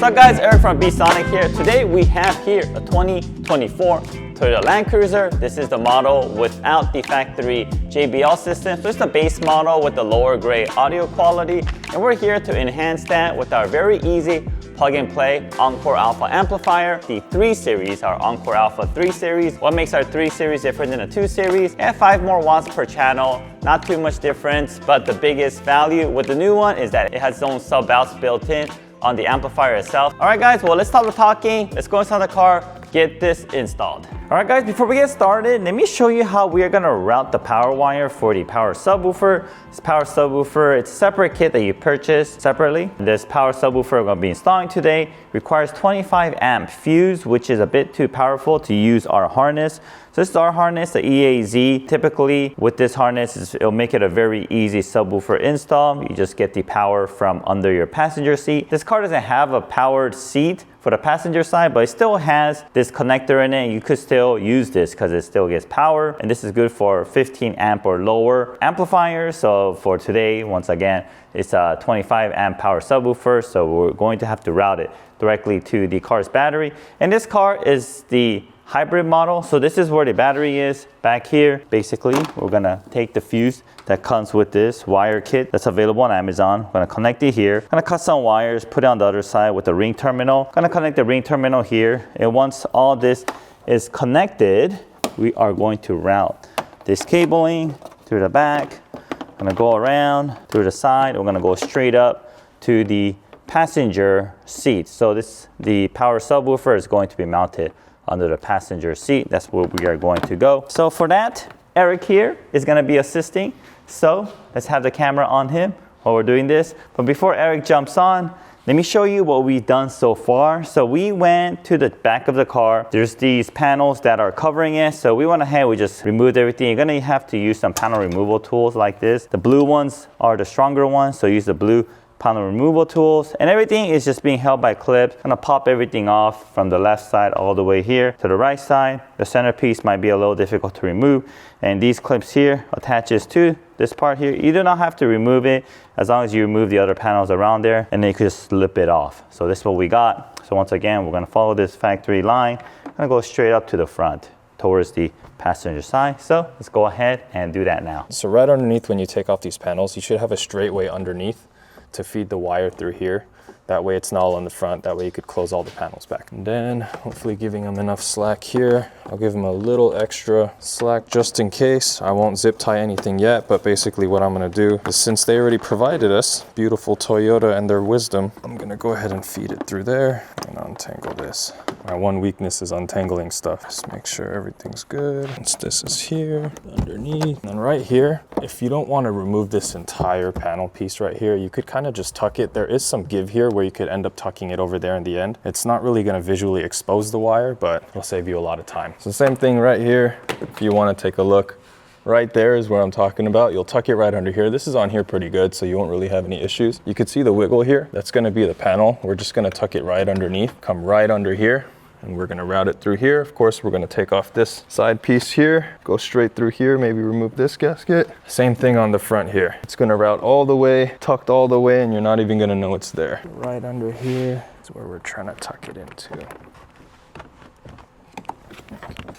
What's up guys, Eric from Sonic here. Today we have here a 2024 Toyota Landcruiser. This is the model without the factory JBL system. So it's the base model with the lower grade audio quality. And we're here to enhance that with our very easy plug and play Encore Alpha amplifier. The 3 series, our Encore Alpha 3 series. What makes our 3 series different than a 2 series? At 5 more watts per channel, not too much difference, but the biggest value with the new one is that it has its own sub outs built in on the amplifier itself. All right guys, well let's stop the talking. Let's go inside the car, get this installed. All right guys, before we get started, let me show you how we are gonna route the power wire for the power subwoofer. This power subwoofer, it's a separate kit that you purchase separately. This power subwoofer we're gonna be installing today requires 25 amp fuse, which is a bit too powerful to use our harness. So this is our harness, the EAZ. Typically with this harness, it'll make it a very easy subwoofer install. You just get the power from under your passenger seat. This car doesn't have a powered seat for the passenger side, but it still has this connector in it. You could still use this because it still gets power. And this is good for 15 amp or lower amplifiers. So for today, once again, it's a 25 amp power subwoofer. So we're going to have to route it directly to the car's battery. And this car is the hybrid model. So this is where the battery is back here. Basically, we're gonna take the fuse that comes with this wire kit that's available on Amazon. I'm gonna connect it here. I'm gonna cut some wires, put it on the other side with the ring terminal. I'm gonna connect the ring terminal here. And once all this is connected, we are going to route this cabling through the back. I'm gonna go around through the side. We're gonna go straight up to the passenger seat. So the power subwoofer is going to be mounted under the passenger seat. That's where we are going to go. So for that, Eric here is gonna be assisting. So let's have the camera on him while we're doing this. But before Eric jumps on, let me show you what we've done so far. So we went to the back of the car. There's these panels that are covering it. So we went ahead, we just removed everything. You're gonna have to use some panel removal tools like this. The blue ones are the stronger ones, so use the blue panel removal tools, and everything is just being held by clips. I'm gonna pop everything off from the left side all the way here to the right side. The centerpiece might be a little difficult to remove, and these clips here attaches to this part here. You do not have to remove it as long as you remove the other panels around there, and then you can just slip it off. So this is what we got. So once again, we're gonna follow this factory line. I'm gonna go straight up to the front towards the passenger side. So let's go ahead and do that now. So right underneath, when you take off these panels, you should have a straight way underneath to feed the wire through here. That way it's not all on the front. That way you could close all the panels back. And then hopefully giving them enough slack here. I'll give them a little extra slack just in case. I won't zip tie anything yet, but basically what I'm gonna do is, since they already provided us, beautiful Toyota and their wisdom, I'm gonna go ahead and feed it through there and untangle this. My one weakness is untangling stuff. Just make sure everything's good. Once this is here, underneath, and then right here, if you don't wanna remove this entire panel piece right here, you could kind of just tuck it. There is some give here where you could end up tucking it over there in the end. It's not really gonna visually expose the wire, but it'll save you a lot of time. So same thing right here. If you wanna take a look, right there is where I'm talking about. You'll tuck it right under here. This is on here pretty good, so you won't really have any issues. You could see the wiggle here. That's gonna be the panel. We're just gonna tuck it right underneath, come right under here, and we're gonna route it through here. Of course, we're gonna take off this side piece here, go straight through here, maybe remove this gasket. Same thing on the front here. It's gonna route all the way, tucked all the way, and you're not even gonna know it's there. Right under here is where we're trying to tuck it into.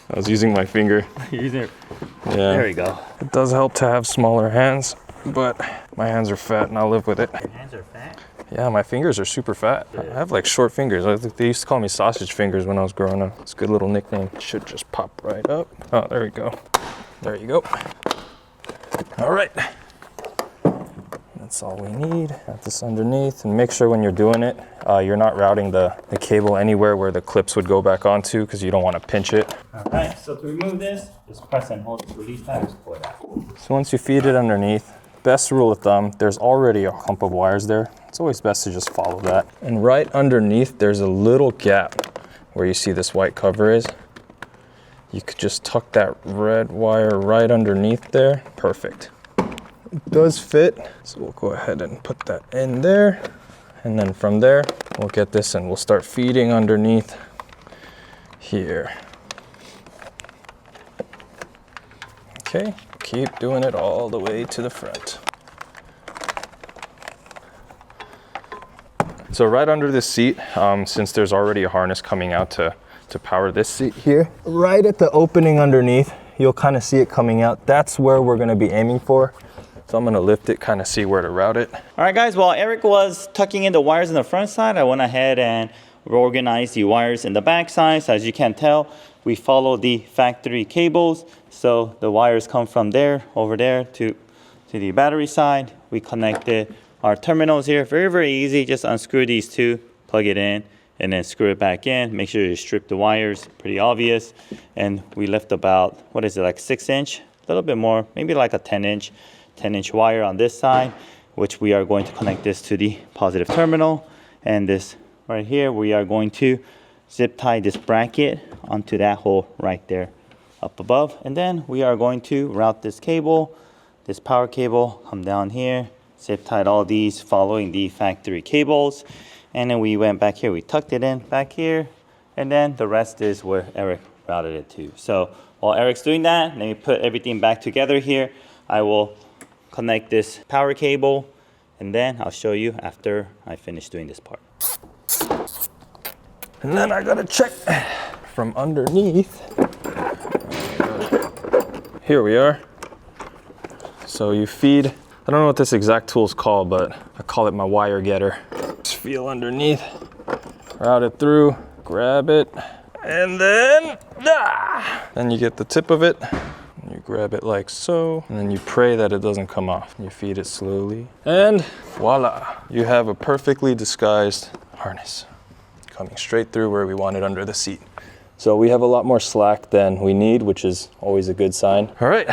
I was using my finger. You're using it. Yeah. There we go. It does help to have smaller hands, but my hands are fat and I'll live with it. Your hands are fat? Yeah, my fingers are super fat. I have like short fingers. They used to call me sausage fingers when I was growing up. It's a good little nickname. It should just pop right up. Oh, there we go. There you go. All right. That's all we need. Got this underneath, and make sure when you're doing it, you're not routing the cable anywhere where the clips would go back onto, because you don't want to pinch it. All right, so to remove this, just press and hold this release tab, just pull it out. So once you feed it underneath, best rule of thumb, there's already a clump of wires there. It's always best to just follow that. And right underneath, there's a little gap where you see this white cover is. You could just tuck that red wire right underneath there. Perfect. It does fit, so we'll go ahead and put that in there. And then from there, we'll get this and we'll start feeding underneath here. Okay, keep doing it all the way to the front. So right under this seat, since there's already a harness coming out to power this seat here, right at the opening underneath, you'll kind of see it coming out. That's where we're gonna be aiming for. So I'm gonna lift it, kind of see where to route it. All right guys, while Eric was tucking in the wires in the front side, I went ahead and organized the wires in the back side. So as you can tell, we follow the factory cables. So the wires come from there, over there to the battery side. We connected our terminals here. Very, very easy. Just unscrew these two, plug it in, and then screw it back in. Make sure you strip the wires, pretty obvious. And we left about, what is it, like 6-inch? A little bit more, maybe like a 10-inch wire on this side, which we are going to connect this to the positive terminal. And this right here, we are going to zip tie this bracket onto that hole right there up above. And then we are going to route this cable, this power cable, come down here, zip tied all these following the factory cables. And then we went back here, we tucked it in back here, and then the rest is where Eric routed it to. So while Eric's doing that, let me put everything back together here. I will connect this power cable, and then I'll show you after I finish doing this part. And then I gotta check from underneath. Here we are. So you feed, I don't know what this exact tool is called, but I call it my wire getter. Just feel underneath, route it through, grab it, and then you get the tip of it. You grab it like so, and then you pray that it doesn't come off. You feed it slowly, and voila, you have a perfectly disguised harness coming straight through where we want it under the seat. So we have a lot more slack than we need, which is always a good sign. All right,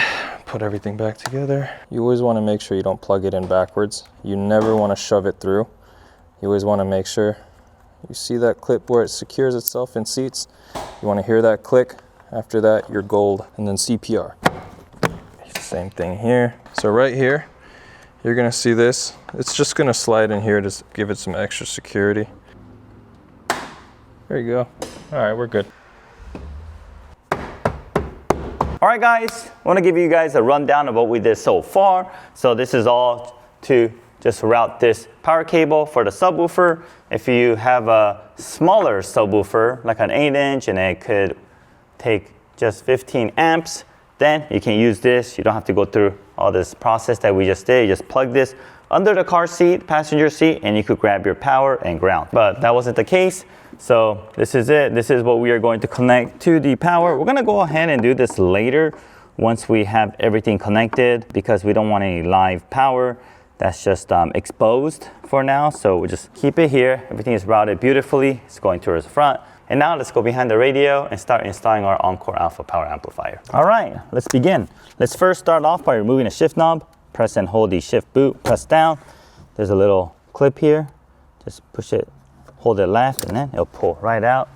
put everything back together. You always want to make sure you don't plug it in backwards. You never want to shove it through. You always want to make sure you see that clip where it secures itself in seats. You want to hear that click. After that, you're gold, and then CPR. Same thing here. So right here, you're gonna see this. It's just gonna slide in here to give it some extra security. There you go. All right, we're good. All right guys, I want to give you guys a rundown of what we did so far. So this is all to just route this power cable for the subwoofer. If you have a smaller subwoofer, like an 8-inch, and it could take just 15 amps, then you can use this. You don't have to go through all this process that we just did. You just plug this under the car seat, passenger seat, and you could grab your power and ground. But that wasn't the case. So this is it. This is what we are going to connect to the power. We're gonna go ahead and do this later once we have everything connected, because we don't want any live power that's just exposed for now. So we'll just keep it here. Everything is routed beautifully. It's going towards the front. And now let's go behind the radio and start installing our Encore Alpha Power Amplifier. All right, let's begin. Let's first start off by removing the shift knob. Press and hold the shift boot, press down. There's a little clip here. Just push it, hold it left, and then it'll pull right out.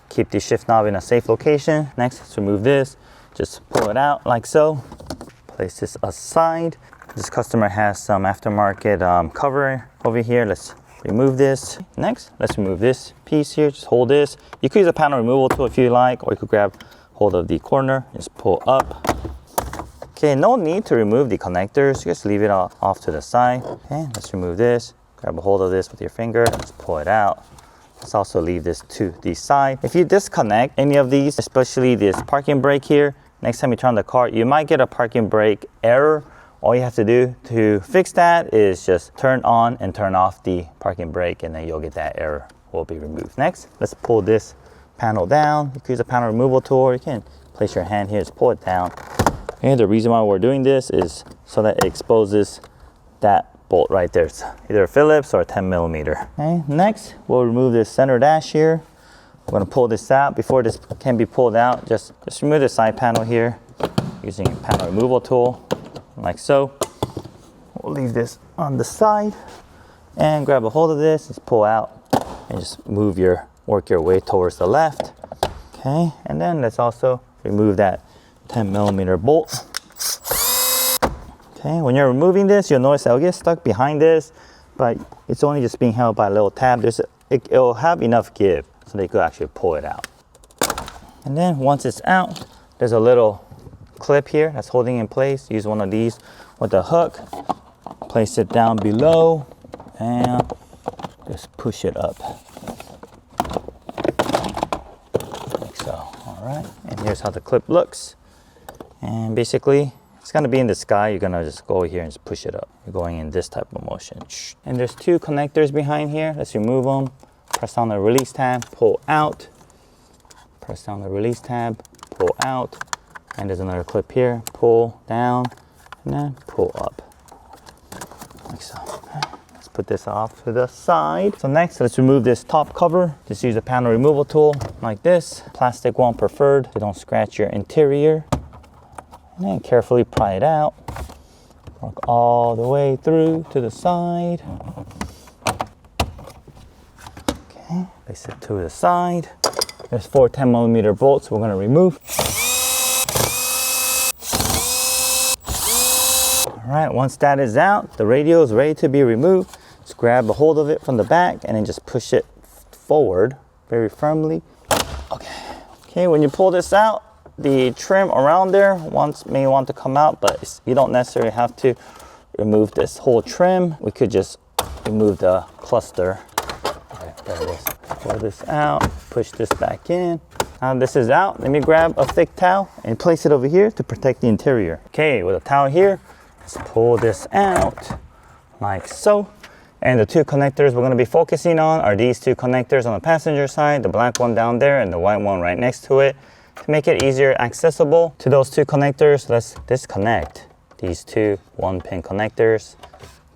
Keep the shift knob in a safe location. Next, let's remove this. Just pull it out like so. Place this aside. This customer has some aftermarket cover over here. Let's remove this. Next, let's remove this piece here. Just hold this. You could use a panel removal tool if you like, or you could grab hold of the corner. Just pull up. Okay, no need to remove the connectors. Just leave it off to the side. Okay, let's remove this. Grab a hold of this with your finger. Let's pull it out. Let's also leave this to the side. If you disconnect any of these, especially this parking brake here, next time you turn on the car, you might get a parking brake error. All you have to do to fix that is just turn on and turn off the parking brake, and then you'll get that error will be removed. Next, let's pull this panel down. You can use a panel removal tool. You can place your hand here, just pull it down. Okay, the reason why we're doing this is so that it exposes that bolt right there. It's either a Phillips or a 10mm. Okay, next, we'll remove this center dash here. We're gonna pull this out. Before this can be pulled out, just remove the side panel here using a panel removal tool, like so. We'll leave this on the side and grab a hold of this, just pull out and just work your way towards the left. Okay, and then let's also remove that 10mm bolt. Okay, when you're removing this, you'll notice that it'll get stuck behind this, but it's only just being held by a little tab. It'll have enough give so they could actually pull it out. And then once it's out, there's a little clip here that's holding in place. Use one of these with a hook. Place it down below and just push it up. Like so, all right. And here's how the clip looks. And basically, it's gonna be in the sky. You're gonna just go here and just push it up. You're going in this type of motion. And there's two connectors behind here. Let's remove them. Press down the release tab, pull out. Press down the release tab, pull out. And there's another clip here. Pull down, and then pull up. Like so. Let's put this off to the side. So next, let's remove this top cover. Just use a panel removal tool like this. Plastic one preferred, so don't scratch your interior. And then carefully pry it out. Work all the way through to the side. Okay, place it to the side. There's 4 10mm bolts we're gonna remove. All right, once that is out, the radio is ready to be removed. Just grab a hold of it from the back and then just push it forward very firmly. Okay, when you pull this out, the trim around there may want to come out, but you don't necessarily have to remove this whole trim. We could just remove the cluster. Okay, there it is. Pull this out, push this back in. Now this is out. Let me grab a thick towel and place it over here to protect the interior. Okay, with a towel here, let's pull this out like so. And the two connectors we're going to be focusing on are these two connectors on the passenger side, the black one down there and the white one right next to it. To make it easier accessible to those two connectors, let's disconnect these two 1-pin connectors.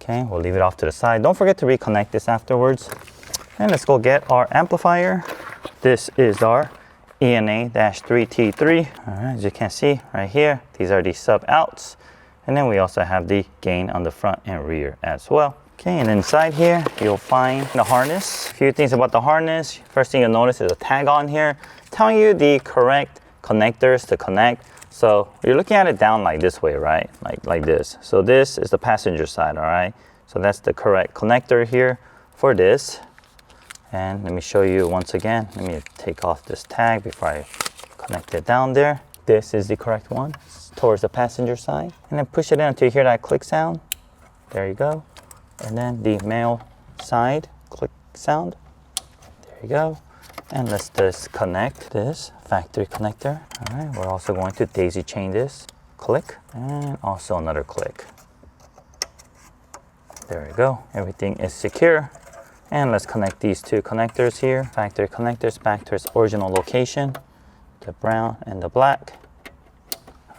Okay, we'll leave it off to the side. Don't forget to reconnect this afterwards. And let's go get our amplifier. This is our ENA-3T3. All right, as you can see right here, these are the sub outs. And then we also have the gain on the front and rear as well. Okay, and inside here, you'll find the harness. A few things about the harness. First thing you'll notice is a tag on here telling you the correct connectors to connect. So you're looking at it down like this way, right? Like this. So this is the passenger side, all right? So that's the correct connector here for this. And let me show you once again. Let me take off this tag before I connect it down there. This is the correct one. It's towards the passenger side. And then push it in until you hear that click sound. There you go. And then the male side click sound. There you go. And let's disconnect this factory connector. All right, we're also going to daisy chain this. Click, and also another click. There you go. Everything is secure. And let's connect these two connectors here. Factory connectors back to its original location. The brown and the black.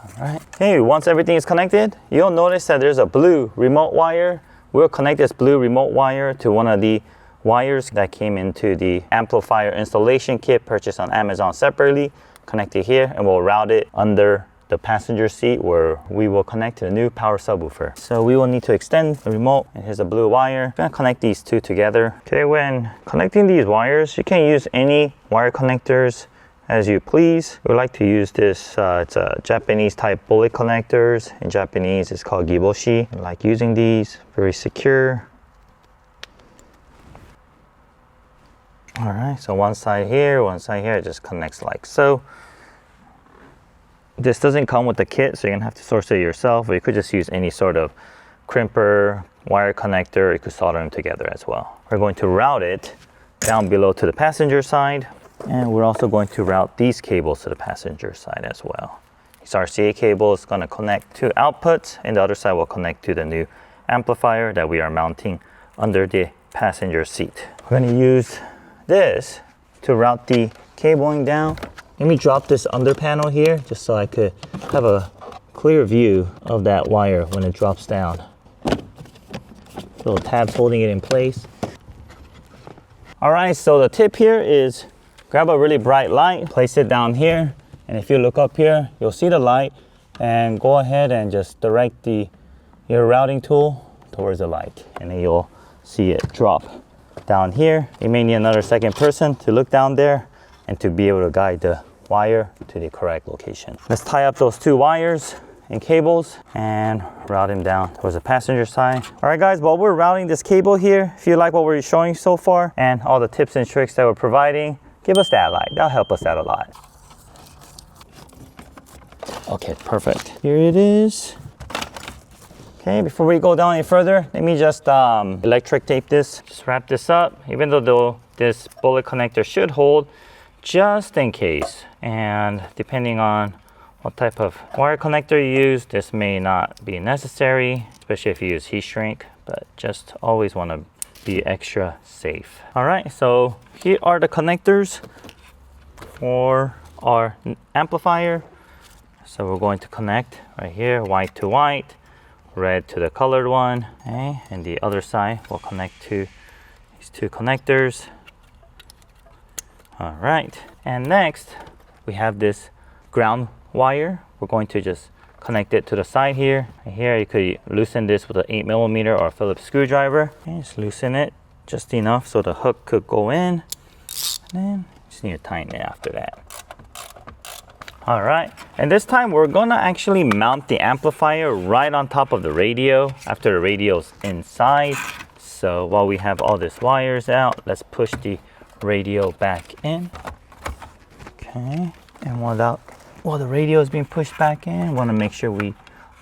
All right. Hey, once everything is connected, you'll notice that there's a blue remote wire. We'll connect this blue remote wire to one of the wires that came into the amplifier installation kit purchased on Amazon separately. Connect it here and we'll route it under the passenger seat where we will connect to the new power subwoofer. So we will need to extend the remote, and here's a blue wire. I'm gonna connect these two together. Okay, when connecting these wires, you can use any wire connectors as you please. We like to use this, it's a Japanese type bullet connectors. In Japanese, it's called giboshi. I like using these, very secure. All right, so one side here, it just connects like so. This doesn't come with the kit, so you're gonna have to source it yourself, or you could just use any sort of crimper, wire connector, you could solder them together as well. We're going to route it down below to the passenger side, and we're also going to route these cables to the passenger side as well. This RCA cable is gonna connect to outputs, and the other side will connect to the new amplifier that we are mounting under the passenger seat. We're gonna use this to route the cabling down. Let me drop this under panel here just so I could have a clear view of that wire when it drops down. Little tabs holding it in place. All right, so the tip here is grab a really bright light, place it down here, and if you look up here, you'll see the light, and go ahead and just direct your routing tool towards the light, and then you'll see it drop down here. You may need another second person to look down there and to be able to guide the wire to the correct location. Let's tie up those two wires and cables and route them down towards the passenger side. All right guys, while we're routing this cable here, if you like what we're showing so far and all the tips and tricks that we're providing, give us that like, that'll help us out a lot. Okay, perfect. Here it is. Okay, before we go down any further, let me just electric tape this. Just wrap this up, even though this bullet connector should hold, just in case. And depending on what type of wire connector you use, this may not be necessary, especially if you use heat shrink, but just always want to be extra safe. All right, so here are the connectors for our amplifier. So we're going to connect right here, white to white, red to the colored one, okay? And the other side will connect to these two connectors. All right, and next we have this ground wire. We're going to just connect it to the side here. And here you could loosen this with an 8mm or a Phillips screwdriver. Okay, just loosen it just enough so the hook could go in. And then just need to tighten it after that. All right, and this time we're gonna actually mount the amplifier right on top of the radio after the radio's inside. So while we have all these wires out, let's push the radio back in. Okay, and while the radio is being pushed back in, we want to make sure we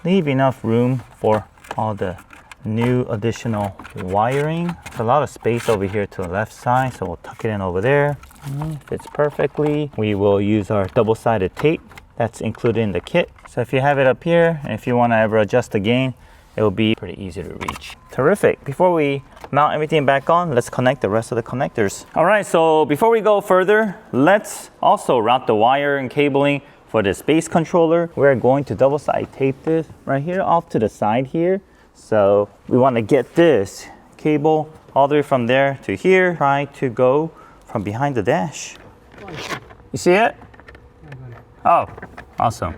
leave enough room for all the new additional wiring. There's a lot of space over here to the left side, so we'll tuck it in over there. Fits perfectly. We will use our double-sided tape that's included in the kit. So if you have it up here, and if you want to ever adjust the gain, it will be pretty easy to reach. Terrific. Before we mount everything back on, let's connect the rest of the connectors. All right, so before we go further, let's also route the wire and cabling for the space controller. We're going to double-side tape this right here off to the side here. So we want to get this cable all the way from there to here. Try to go from behind the dash. You see it? Oh, awesome.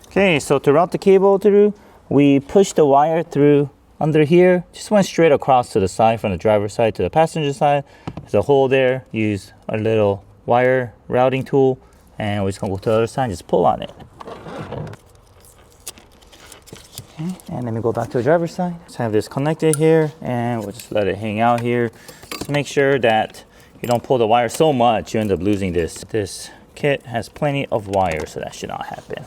Okay, so to route the cable through, we push the wire through under here. Just went straight across to the side from the driver's side to the passenger side. There's a hole there. Use a little wire routing tool, and we're just gonna go to the other side and just pull on it. Okay, and then we go back to the driver's side. Let's have this connected here, and we'll just let it hang out here. Just make sure that you don't pull the wire so much you end up losing this. This kit has plenty of wire, so that should not happen.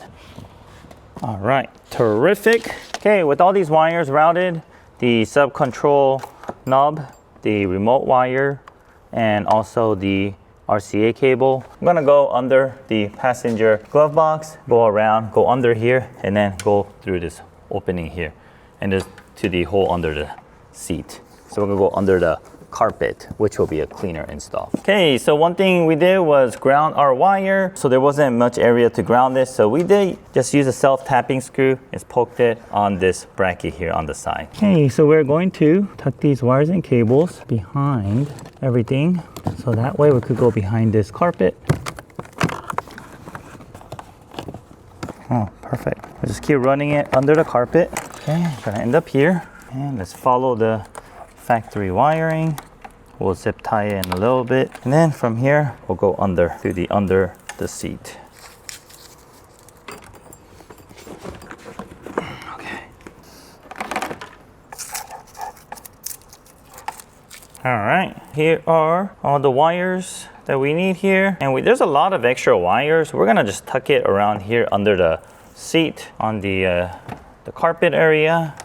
All right, terrific. Okay, with all these wires routed, the sub control knob, the remote wire, and also the RCA cable, I'm gonna go under the passenger glove box, go around, go under here, and then go through this opening here, and just to the hole under the seat. So we're gonna go under the carpet, which will be a cleaner install. Okay, so one thing we did was ground our wire. So there wasn't much area to ground this. So we did just use a self-tapping screw. Just poked it on this bracket here on the side. Okay, so we're going to tuck these wires and cables behind everything. So that way we could go behind this carpet. Oh, perfect. We'll just keep running it under the carpet. Okay, gonna end up here. And let's follow the factory wiring. We'll zip tie it in a little bit, and then from here we'll go under the seat. Okay. All right, here are all the wires that we need here, and there's a lot of extra wires. We're gonna just tuck it around here under the seat on the carpet area,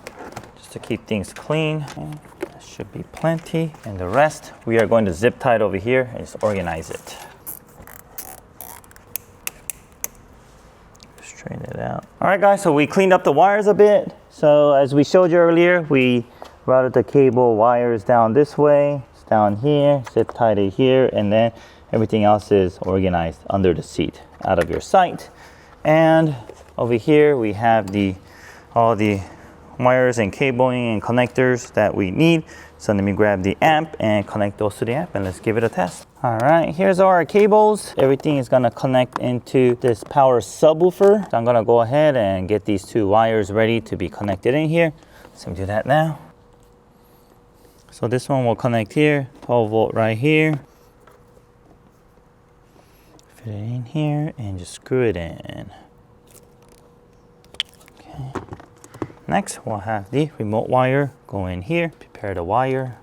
just to keep things clean. Okay. Should be plenty, and the rest we are going to zip tie it over here and just organize it. Straighten it out. All right, guys, so we cleaned up the wires a bit. So as we showed you earlier, we routed the cable wires down this way. It's down here, zip tied it here, and then everything else is organized under the seat out of your sight. And over here we have all the wires and cabling and connectors that we need. So let me grab the amp and connect those to the amp, and let's give it a test. All right, here's our cables. Everything is gonna connect into this power subwoofer. So I'm gonna go ahead and get these two wires ready to be connected in here. So we do that now. So this one will connect here, 12 volt right here. Fit it in here and just screw it in. Okay. Next, we'll have the remote wire go in here. Prepare the wire.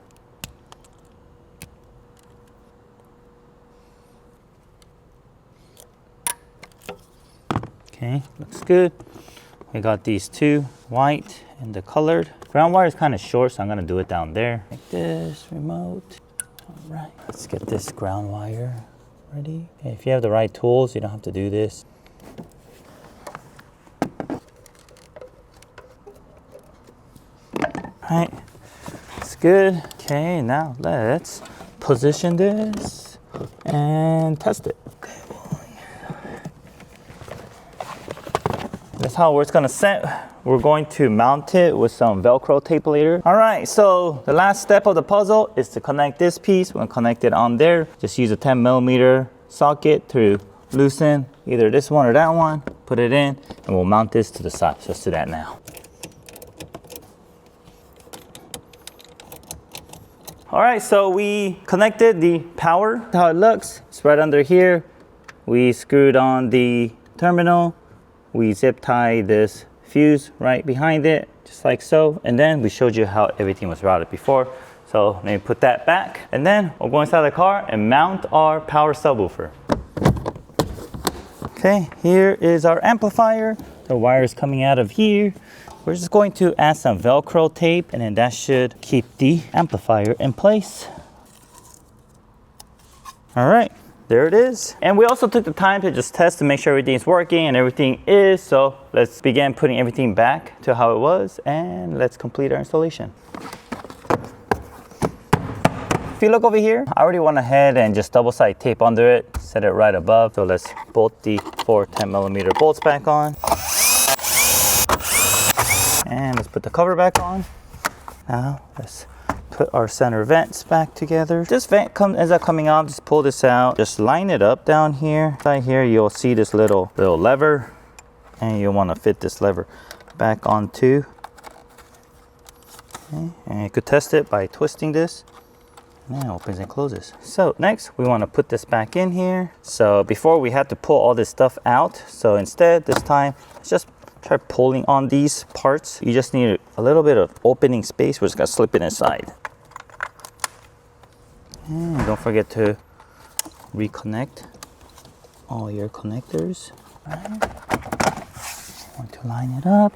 Okay, looks good. We got these two, white and the colored. Ground wire is kind of short, so I'm gonna do it down there. Like this, remote. All right, let's get this ground wire ready. Okay, if you have the right tools, you don't have to do this. All right, it's good. Okay, now let's position this and test it. That's how it's gonna sit. We're going to mount it with some Velcro tape later. All right, so the last step of the puzzle is to connect this piece. We're gonna connect it on there. Just use a 10mm socket to loosen either this one or that one. Put it in, and we'll mount this to the side. So let's do that now. All right, so we connected the power. How it looks, it's right under here. We screwed on the terminal. We zip tie this fuse right behind it, just like so. And then we showed you how everything was routed before. So let me put that back. And then we'll go inside the car and mount our power subwoofer. Okay, here is our amplifier. The wire is coming out of here. We're just going to add some Velcro tape, and then that should keep the amplifier in place. All right, there it is. And we also took the time to just test to make sure everything's working, and everything is. So let's begin putting everything back to how it was, and let's complete our installation. If you look over here, I already went ahead and just double-sided tape under it, set it right above. So let's bolt the 4 10mm bolts back on. And let's put the cover back on. Now let's put our center vents back together. This vent ends up coming out, just pull this out, just line it up down here. Right here you'll see this little lever, and you'll want to fit this lever back onto. Okay. And you could test it by twisting this. And it opens and closes. So next we want to put this back in here. So before we had to pull all this stuff out, so instead this time let's just try pulling on these parts. You just need a little bit of opening space. We're just gonna slip it inside. And don't forget to reconnect all your connectors. Right. Want to line it up,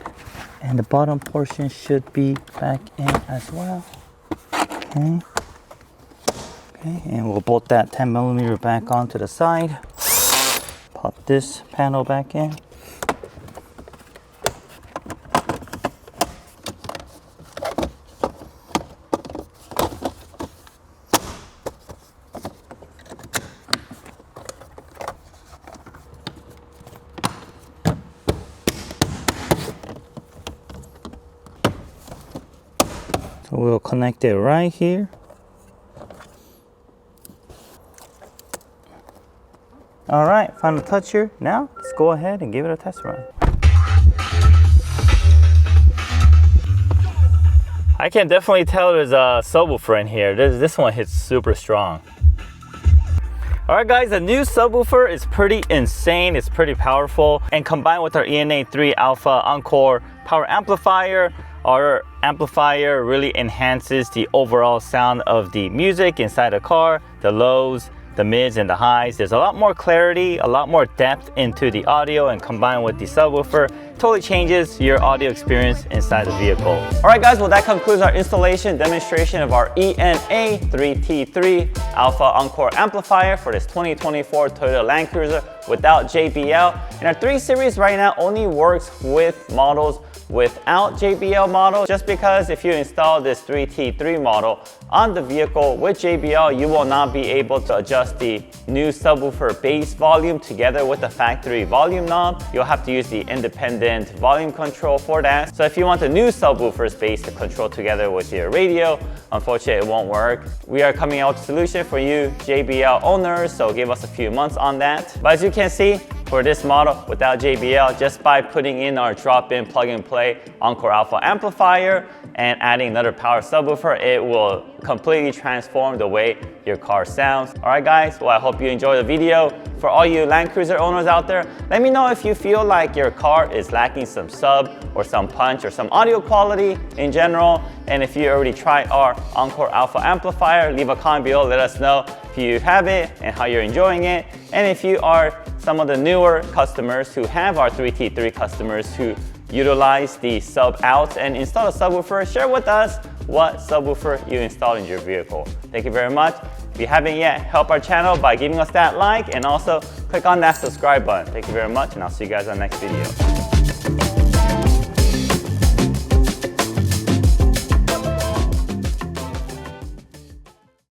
and the bottom portion should be back in as well. Okay. Okay, and we'll bolt that 10mm back onto the side. Pop this panel back in. So we'll connect it right here. All right, final touch here. Now, let's go ahead and give it a test run. I can definitely tell there's a subwoofer in here. This one hits super strong. All right guys, the new subwoofer is pretty insane. It's pretty powerful. And combined with our ENA3 Alpha Encore Power Amplifier, our amplifier really enhances the overall sound of the music inside the car, the lows, the mids, and the highs. There's a lot more clarity, a lot more depth into the audio, and combined with the subwoofer, totally changes your audio experience inside the vehicle. All right guys, well that concludes our installation demonstration of our ENA3T3 Alpha Encore Amplifier for this 2024 Toyota Landcruiser without JBL. And our 3 Series right now only works with models without JBL model, just because if you install this 3T3 model on the vehicle with JBL, you will not be able to adjust the new subwoofer bass volume together with the factory volume knob. You'll have to use the independent volume control for that. So if you want the new subwoofer's bass to control together with your radio, unfortunately it won't work. We are coming out with a solution for you JBL owners, so give us a few months on that. But as you can see, for this model without JBL, just by putting in our drop-in plug-and-play Encore Alpha amplifier and adding another power subwoofer, it will completely transform the way your car sounds. All right guys, well I hope you enjoyed the video. For all you Landcruiser owners out there, let me know if you feel like your car is lacking some sub or some punch or some audio quality in general. And if you already tried our Encore Alpha amplifier, leave a comment below, let us know if you have it and how you're enjoying it. And if you are some of the newer customers who have our 3T3 customers who utilize the sub out and install a subwoofer, share with us what subwoofer you installed in your vehicle. Thank you very much. If you haven't yet, help our channel by giving us that like and also click on that subscribe button. Thank you very much, and I'll see you guys on the next video.